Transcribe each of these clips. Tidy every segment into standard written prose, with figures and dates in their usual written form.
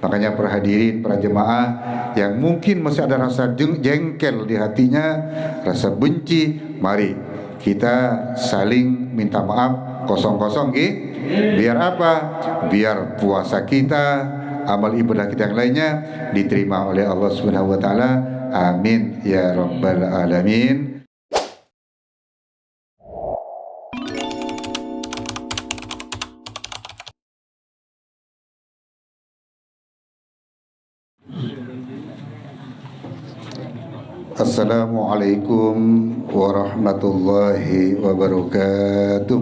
Makanya para hadirin, para jemaah yang mungkin masih ada rasa jengkel di hatinya, rasa benci, mari kita saling minta maaf kosong-kosong biar apa? Biar puasa kita, amal ibadah kita yang lainnya diterima oleh Allah Subhanahu wa taala. Amin ya rabbal alamin. Assalamualaikum warahmatullahi wabarakatuh.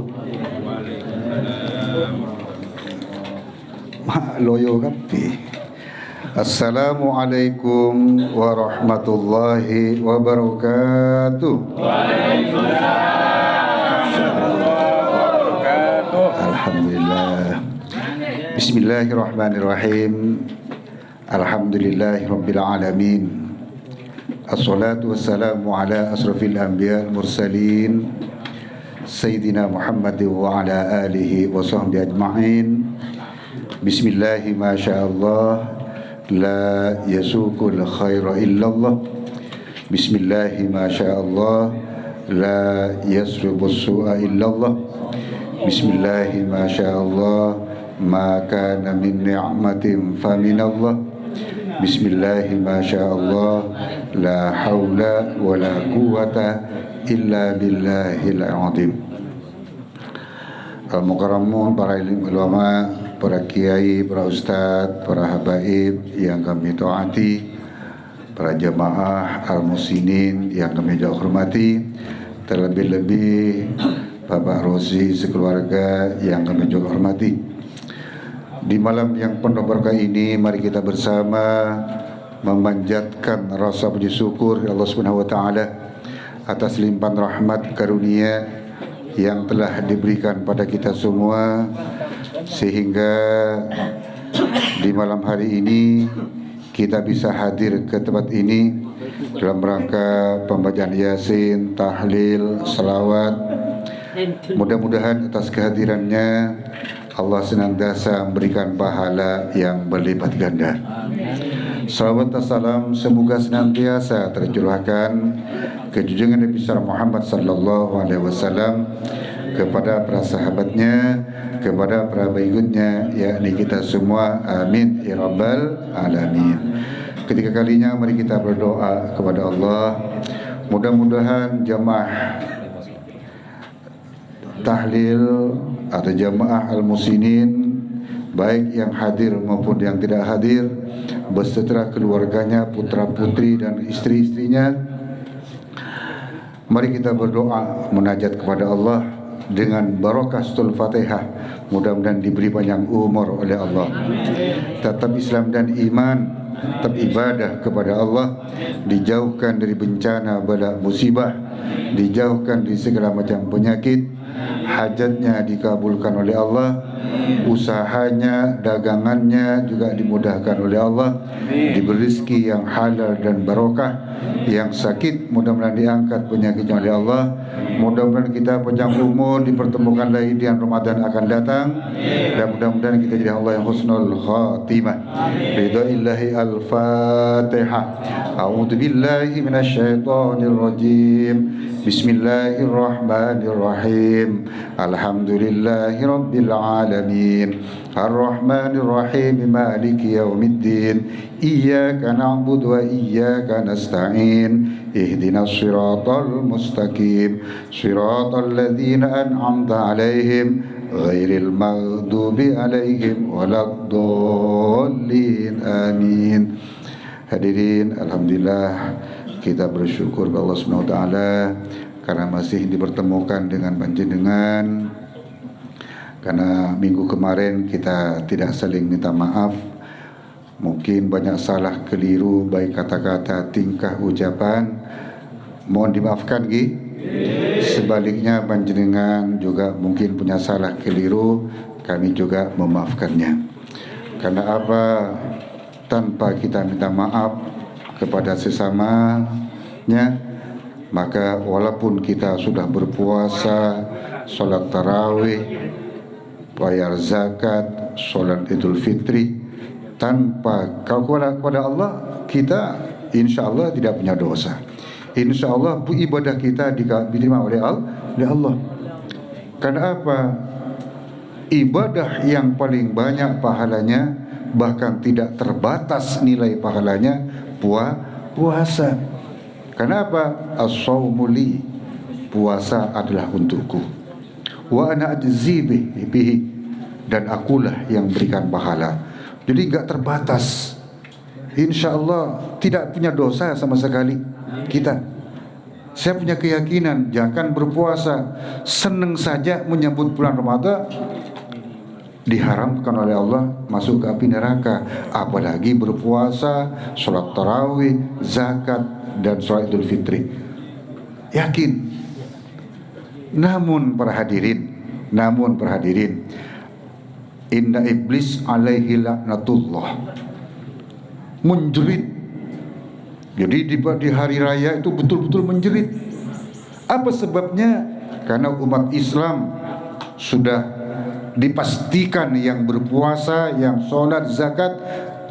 Loyo kapi. Assalamualaikum warahmatullahi wabarakatuh. Alhamdulillah. Bismillahirrahmanirrahim. Alhamdulillahirabbil alamin. Assalatu wassalamu ala asrafil anbiya al-mursalin Sayyidina Muhammad wa ala alihi wa sahbihi ajma'in. Bismillahi ma sya'allah la yasukul khaira illallah. Bismillahi ma sya'allah la yasribus su'a illallah. Bismillahi ma sya'allah ma kana min ni'matin fa minallah. Bismillahi ma sya'allah la haula wa la quwata illa billahil azim. Al-mukarramun, para ulama, para kiai, para ustadz, para habaib yang kami taati, para jamaah al-muslimin yang kami jauh hormati, terlebih-lebih Bapak Rosi sekeluarga yang kami juga hormati. Di malam yang penuh berkah ini, mari kita bersama memanjatkan rasa puji syukur Allah Subhanahu wa taala atas limpahan rahmat karunia yang telah diberikan pada kita semua, sehingga di malam hari ini kita bisa hadir ke tempat ini dalam rangka pembacaan Yasin, tahlil, salawat. Mudah-mudahan atas kehadirannya Allah senantiasa memberikan pahala yang berlipat ganda. Salawat dan salam semoga senantiasa tercurahkan ke junjungan Nabi Muhammad sallallahu alaihi wasallam, kepada para sahabatnya, kepada para pengikutnya, yakni kita semua. Amin ya rabbal alamin. Ketiga kalinya mari kita berdoa kepada Allah. Mudah-mudahan jamaah tahlil atau jamaah al-muslimin, baik yang hadir maupun yang tidak hadir, beserta keluarganya, putra-putri dan istri-istrinya, mari kita berdoa munajat kepada Allah dengan barokah suratul Fatihah. Mudah-mudahan diberi panjang umur oleh Allah, tetap Islam dan iman, tetap ibadah kepada Allah, dijauhkan dari bencana bala musibah, dijauhkan dari segala macam penyakit, hajatnya dikabulkan oleh Allah, usahanya, dagangannya juga dimudahkan oleh Allah, diberi rezeki yang halal dan barokah, yang sakit mudah-mudahan diangkat penyakitnya oleh Allah. Mudah-mudahan kita panjang umur, dipertemukan lagi di Ramadan akan datang, dan mudah-mudahan kita jadi Allah yang husnul khatimah. Ridaillahi al-Fatihah. A'udzu billahi minasyaitonir rajim. Bismillahirrahmanirrahim. Alhamdulillahi rabbil alamin. Ar-Rahmanir Rahim. Maliki yaumiddin. Iyyaka na'budu wa iyyaka nasta'in. Ihdinas siratal mustaqim. Siratal ladzina an'amta 'alaihim ghairil maghdubi 'alaihim waladdallin. Amin. Hadirin, alhamdulillah kita bersyukur kepada Allah Subhanahu wa taala karena masih dipertemukan dengan panjenengan. Karena minggu kemarin kita tidak saling minta maaf, mungkin banyak salah keliru baik kata-kata, tingkah, ucapan, mohon dimaafkan Gi. Sebaliknya panjenengan juga mungkin punya salah keliru, kami juga memaafkannya. Karena apa? Tanpa kita minta maaf kepada sesamanya, maka walaupun kita sudah berpuasa, sholat tarawih, bayar zakat, sholat idul fitri, Kalau kepada Allah kita insya Allah tidak punya dosa. Insya Allah ibadah kita diterima oleh Allah. Karena apa? Ibadah yang paling banyak pahalanya, bahkan tidak terbatas nilai pahalanya, puasa. Karena apa? As-shaumu li, puasa adalah untukku. Wa ana ajzi bihi, dan akulah yang berikan pahala. Jadi enggak terbatas. Insya Allah tidak punya dosa sama sekali kita. Saya punya keyakinan, jangan berpuasa senang saja menyambut bulan Ramadan, diharamkan oleh Allah masuk ke api neraka. Apalagi berpuasa, sholat tarawih, zakat, dan sholat idul fitri. Yakin. Namun para hadirin, inna iblis alaihi laknatullah, menjerit. Jadi di hari raya itu betul-betul menjerit. Apa sebabnya? Karena umat Islam sudah dipastikan yang berpuasa, yang sholat, zakat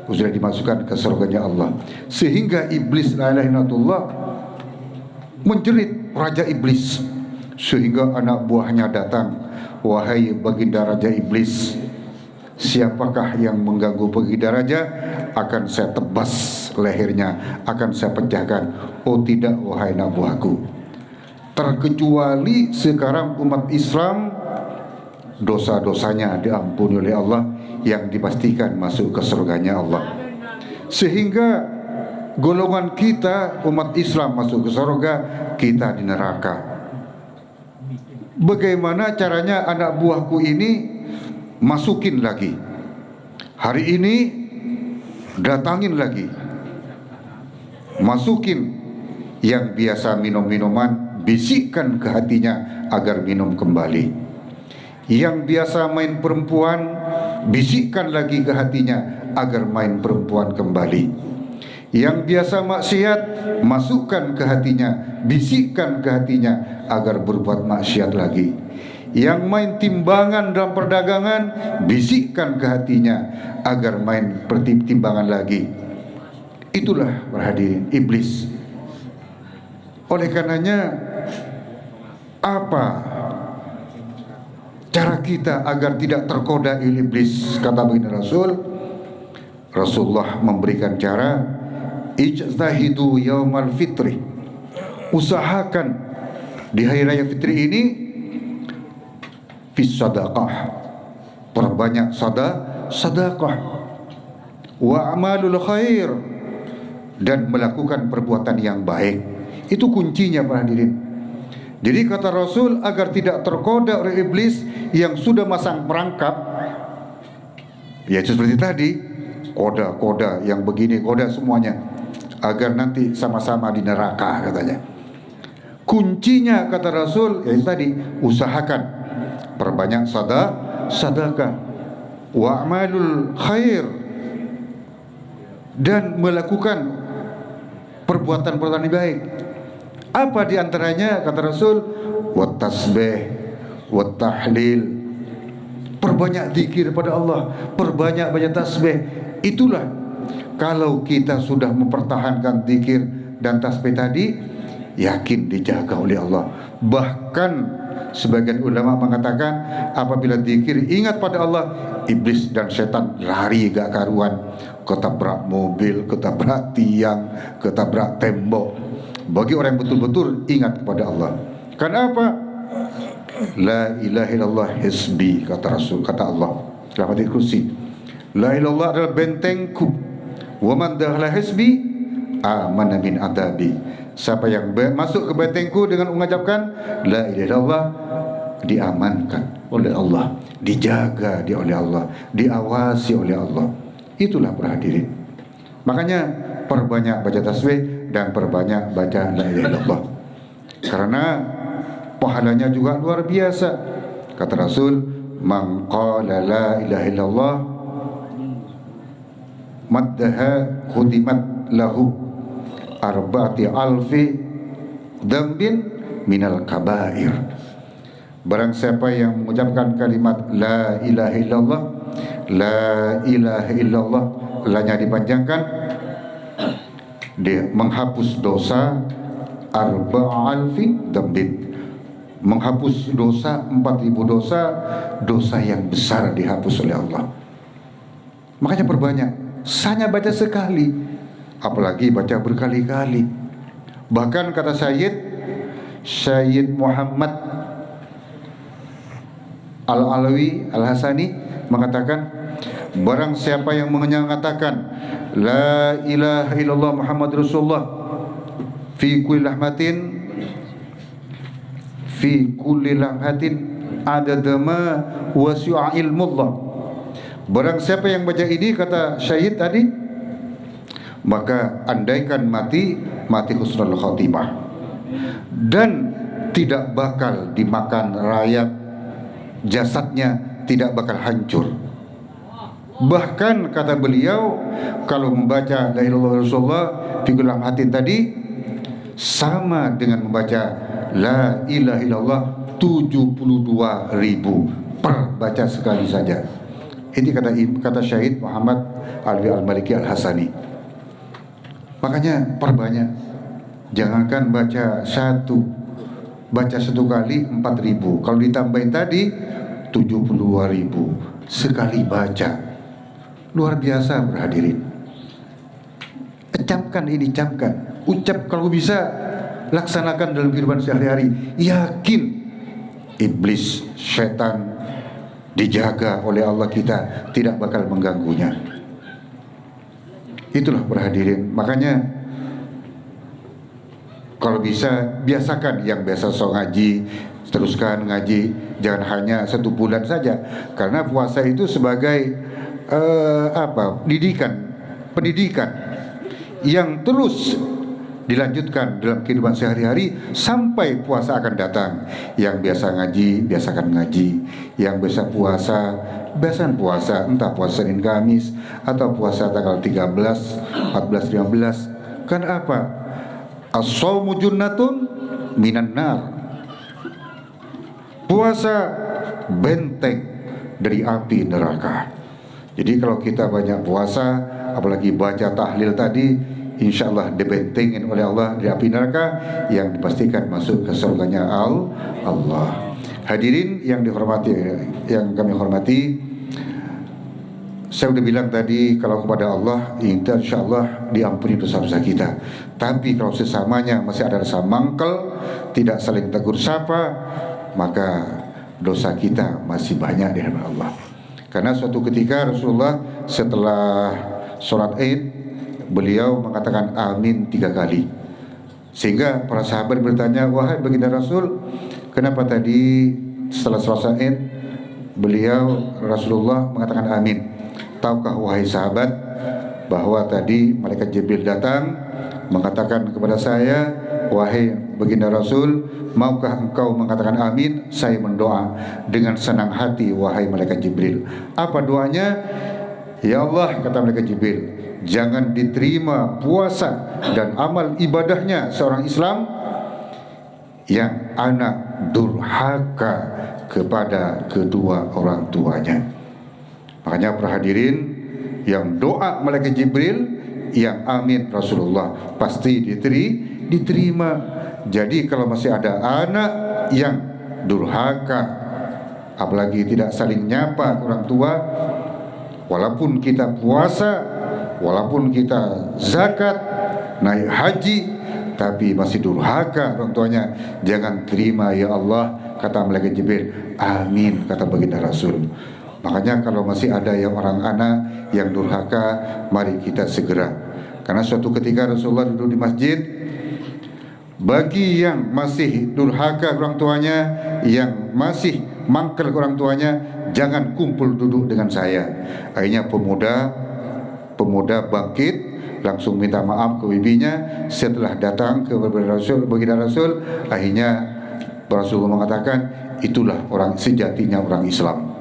sudah dimasukkan ke surganya Allah. Sehingga iblis laknatullah menjerit, raja iblis. Sehingga anak buahnya datang, wahai baginda raja iblis, siapakah yang mengganggu baginda raja? Akan saya tebas lehernya, akan saya pecahkan. Oh tidak, wahai anak buahku. Terkecuali sekarang umat Islam dosa-dosanya diampuni oleh Allah, yang dipastikan masuk ke surganya Allah. Sehingga golongan kita umat Islam masuk ke surga, kita di neraka. Bagaimana caranya anak buahku ini masukin lagi? Hari ini datangin lagi, masukin. Yang biasa minum minuman, bisikkan ke hatinya agar minum kembali. Yang biasa main perempuan, bisikkan lagi ke hatinya agar main perempuan kembali. Yang biasa maksiat, masukkan ke hatinya, bisikkan ke hatinya agar berbuat maksiat lagi. Yang main timbangan dalam perdagangan, bisikkan ke hatinya agar main timbangan lagi. Itulah hadirin iblis. Oleh karenanya, apa cara kita agar tidak tergoda iblis? Kata baginda Rasulullah memberikan cara, ijtahidu yaumal fitri, usahakan di hari raya fitri ini fis sadaqah, perbanyak sedekah, wa amalul khair, dan melakukan perbuatan yang baik. Itu kuncinya para hadirin. Jadi kata Rasul, agar tidak tergoda oleh iblis yang sudah masang perangkap, yaitu seperti tadi, koda yang begini, koda semuanya, agar nanti sama-sama di neraka katanya. Kuncinya kata Rasul, yaitu tadi, usahakan perbanyak sedekah, wa amalul khair, dan melakukan perbuatan-perbuatan yang baik. Apa diantaranya kata Rasul? Wat tasbih, wat tahlil, perbanyak zikir pada Allah, perbanyak baca tasbih. Itulah, kalau kita sudah mempertahankan zikir dan tasbih tadi, yakin dijaga oleh Allah. Bahkan sebagian ulama mengatakan, apabila zikir ingat pada Allah, iblis dan setan lari gak karuan, ketabrak mobil, ketabrak tiang, ketabrak tembok. Bagi orang yang betul-betul ingat kepada Allah. Karena apa? La ilaha illallah hisbi, kata Rasul, kata Allah dalam hadits kursi. La ilaha illallah adalah bentengku. Wa man dakhala hisbi amana min adabi. Siapa yang masuk ke bentengku dengan mengucapkan la ilaha illallah, diamankan oleh Allah, dijaga oleh Allah, diawasi oleh Allah. Itulah para hadirin. Makanya perbanyak baca tasbih dan perbanyak baca la ilaha illallah, karena pahalanya juga luar biasa. Kata Rasul, man qala la ilaha illallah maddaha khutimat lahu arba'ati alfi dambin minal kabair. Barang siapa yang mengucapkan kalimat la ilaha illallah, la ilaha illallah lanya dipanjangkan, dia menghapus dosa arba'alfi dambin, menghapus dosa 4.000 dosa, dosa yang besar dihapus oleh Allah. Makanya perbanyak, hanya baca sekali, apalagi baca berkali-kali. Bahkan kata Syed Muhammad Al-Alawi Al-Hasani mengatakan, barang siapa yang mengatakan la ilaha illallah Muhammad Rasulullah fi kulli lahmatin adadama wasi'a ilmullah, barang siapa yang baca ini, kata Syahid tadi, maka andaikan mati husnul khotimah dan tidak bakal dimakan rayap, jasadnya tidak bakal hancur. Bahkan kata beliau, kalau membaca la ilaha illallah Rasulullah fi kulli lahmatin tadi sama dengan membaca la ilaha illallah 72.000 per baca sekali saja. Ini kata Syahid Muhammad Alwi Al-Maliki Al-Hasani. Makanya perbanyak, jangankan baca satu kali 4.000, kalau ditambahin tadi 72.000 sekali baca. Luar biasa berhadirin. Camkan ini, camkan, ucap, kalau bisa laksanakan dalam kehidupan sehari-hari. Yakin iblis, setan dijaga oleh Allah, kita tidak bakal mengganggunya. Itulah berhadirin. Makanya kalau bisa biasakan, yang biasa ngaji teruskan ngaji, jangan hanya 1 bulan saja, karena puasa itu sebagai pendidikan yang terus dilanjutkan dalam kehidupan sehari-hari sampai puasa akan datang. Yang biasa ngaji, biasakan ngaji. Yang biasa puasa, biasakan puasa, entah puasa Senin Kamis atau puasa tanggal 13, 14, 15. Kan apa? As-shaumu junnatun minan nar. Puasa benteng dari api neraka. Jadi kalau kita banyak puasa, apalagi baca tahlil tadi, insya Allah dibentengin oleh Allah dari api neraka, yang dipastikan masuk ke surganya Allah. Hadirin yang dihormati, yang kami hormati, saya sudah bilang tadi, kalau kepada Allah insya Allah diampuni dosa-dosa kita. Tapi kalau sesamanya masih ada rasa mangkel, tidak saling tegur sapa, maka dosa kita masih banyak di hadapan Allah. Karena suatu ketika Rasulullah setelah sholat Id, beliau mengatakan amin 3 kali. Sehingga para sahabat bertanya, wahai baginda Rasul, kenapa tadi setelah sholat Id beliau Rasulullah mengatakan amin? Tahukah wahai sahabat bahwa tadi malaikat Jibril datang mengatakan kepada saya, wahai baginda Rasul, maukah engkau mengatakan amin? Saya mendoa dengan senang hati, wahai malaikat Jibril. Apa doanya? Ya Allah, kata malaikat Jibril, jangan diterima puasa dan amal ibadahnya seorang Islam yang anak durhaka kepada kedua orang tuanya. Makanya perhadirin, yang doa malaikat Jibril, yang amin Rasulullah, pasti diterima. Jadi kalau masih ada anak yang durhaka, apalagi tidak saling nyapa orang tua, walaupun kita puasa, walaupun kita zakat, naik haji, tapi masih durhaka orang tuanya, jangan terima ya Allah, kata malaikat Jibril. Amin, kata baginda Rasul. Makanya kalau masih ada yang orang anak yang durhaka, mari kita segera. Karena suatu ketika Rasulullah duduk di masjid, bagi yang masih durhaka orang tuanya, yang masih mangkel orang tuanya, jangan kumpul duduk dengan saya. Akhirnya pemuda bangkit, langsung minta maaf ke bibinya. Setelah datang ke baginda Rasul, akhirnya Rasulullah mengatakan, itulah orang sejatinya orang Islam.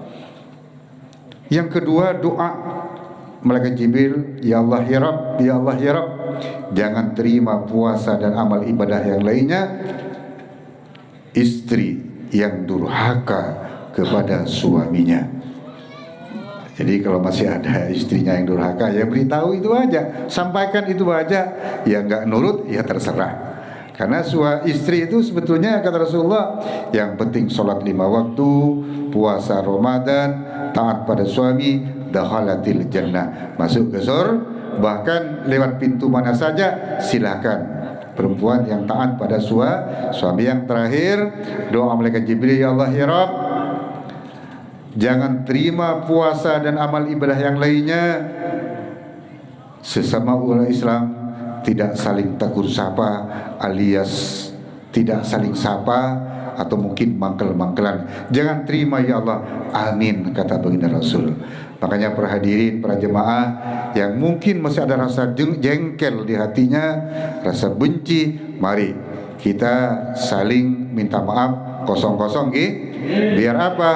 Yang kedua, doa malaikat Jibril, ya Allah ya Rabb, ya Allah ya Rabb, jangan terima puasa dan amal ibadah yang lainnya istri yang durhaka kepada suaminya. Jadi kalau masih ada istrinya yang durhaka, ya beritahu itu aja, sampaikan itu aja. Ya nggak nurut, ya terserah. Karena istri itu sebetulnya kata Rasulullah, yang penting sholat 5 waktu, puasa Ramadan, taat pada suami, dakhalatil jannah, masuk ke surga. Bahkan lewat pintu mana saja silakan. Perempuan yang taat pada suami. Yang terakhir, doa malaikat Jibril, ya Allah ya Rabb, jangan terima puasa dan amal ibadah yang lainnya sesama umat Islam tidak saling tegur sapa, alias tidak saling sapa, atau mungkin mangkel-mangkelan. Jangan terima ya Allah, amin, kata baginda Rasul. Makanya para hadirin, para jemaah yang mungkin masih ada rasa jengkel di hatinya, rasa benci, mari kita saling minta maaf kosong-kosong biar apa?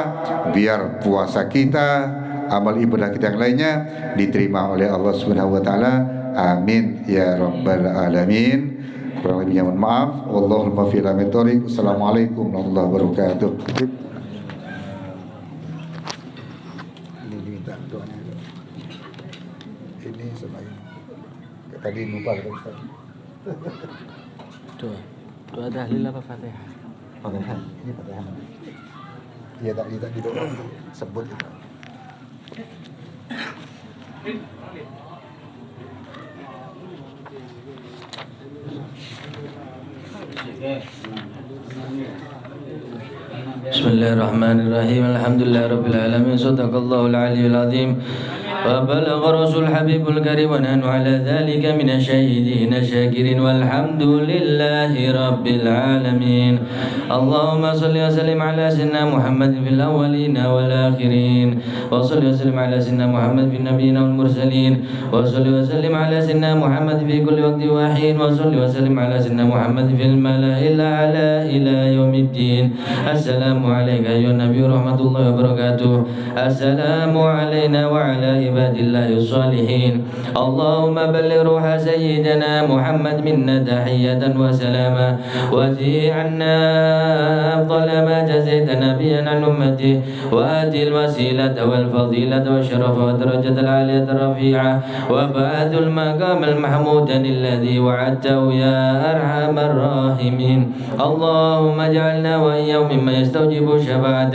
Biar puasa kita, amal ibadah kita yang lainnya diterima oleh Allah Subhanahu wa taala. Amin ya rabbal alamin. Kurang lebihnya mohon maaf. Wallahul muwaffiq ila aqwamit. Assalamualaikum warahmatullahi wabarakatuh. Ini minta doanya. Ini sama ini. Tadi lupa Ustaz. Doa tahlil apa Fatihah? Fatihah. Ini Fatihah. Iya tak di doa sebut itu. Bismillahirrahmanirrahim. Alhamdulillahirabbil alamin. Shadaqallahul aliyyul azim. وبلغ رسول الحبيب الكريم ونحن على ذلك من الشاهدين الشاكرين والحمد لله رب العالمين. اللهم صل وسلم على سيدنا محمد في الأولين والآخرين، وصل وسلم على سيدنا محمد في النبيين والمرسلين، وصل وسلم على سيدنا محمد في كل وقت وحين، وصل وسلم على سيدنا محمد في الملأ الأعلى إلى يوم الدين. السلام عليك أيها النبي ورحمة الله وبركاته. السلام علينا وعلى عباد الله الصالحين. اللهم بلغ روح سيدنا محمد منا تحية وسلاما، وزي عنا أفضل ما جزيت نبيا عن أمته، وآتي الوسيلة والفضيلة والشرف والدرجة العالية الرفيعة، وبعث المقام المحمود الذي وعدته يا أرحم الراحمين. اللهم اجعلنا وإياهم ممن يستوجب الشفاعة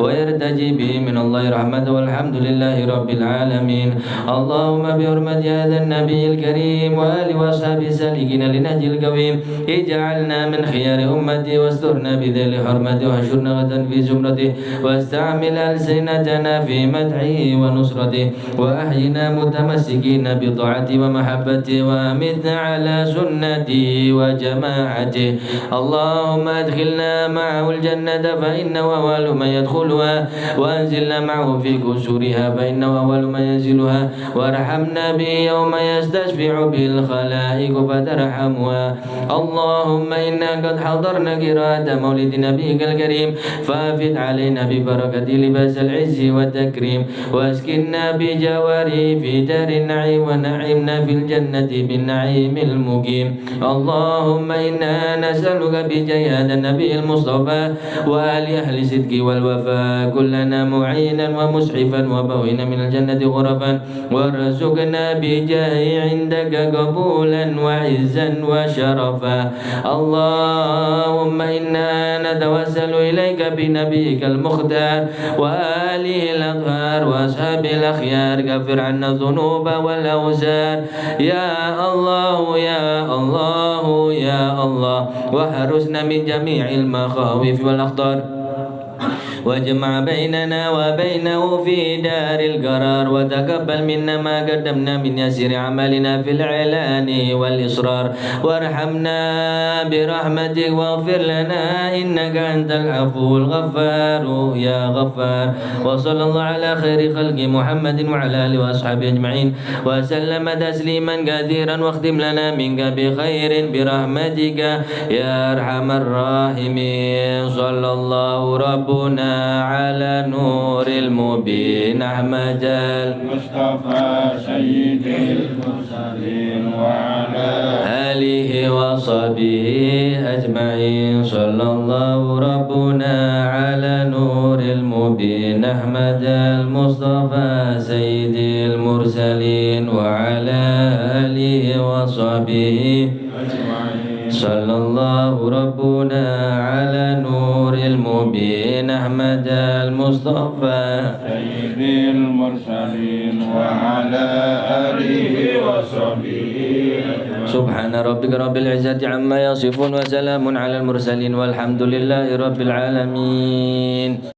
ويرتجي به من الله رحمة، والحمد لله رب العالمين. اللهم بحرمة هذا النبي الكريم وآله وأصحابه السالكين لنهج القويم اجعلنا من خيار أمتي، واسترنا بذل حرمته، وحشرنا غدا في زمرته، واستعمل ألسنتنا في مدحه ونصرته، وأحينا متمسكين بطاعته ومحبته، وأمتنا على سنته وجماعته. اللهم أدخلنا معه الجنة فإنه أول من يدخلها، وأنزلنا معه في كسورها فإنه أول من ينزلها، وارحمنا به يوم يستشفع به الخلائق فترحمها. اللهم إنا قد حضرنا قراءة مولد نبيك الكريم، فافد علينا ببركة لباس العز والتكريم، واسكننا بجواره في دار النعيم، ونعمنا في الجنة بالنعيم المقيم. اللهم إنا نسألك بجاه هذا النبي المصطفى وآل أهل الصدق والوفاء كلنا معينا ومسعفا وبوينا من الجنة غرفا، وارزقنا بجاه عندك قبولا وعزا وشرفا. اللهم إنا نتوسل إليك بنبيك المختار وآله الأطهار وأصحابه الأخيار، غفر عنا الذنوب والأوزار يا الله يا الله يا الله، وحرسنا من جميع المخاوف والأخطار، واجمع بيننا وبينه في دار القرار، وتقبل منا ما قدمنا من يسير عملنا في الإعلان والإصرار، وارحمنا برحمتك واغفر لنا إنك أنت العفو الغفار يا غفار. وصلى الله على خير خلق محمد وعلى آله وأصحابه أجمعين وسلم تسليما كثيرا، واختم لنا منك بخير برحمتك يا أرحم الراحمين. صلى الله ربنا على نور المبين أحمد المصطفى سيد المرسلين وعلى آله وصحبه أجمعين. صلى الله ربنا على نور المبين أحمد المصطفى وعلى آله وصحبه صلى الله ربنا على نور المبين أحمد المصطفى سيد المرسلين وعلى آله وصحبه سبحان ربك رب العزة عما يصفون وسلام على المرسلين والحمد لله رب العالمين.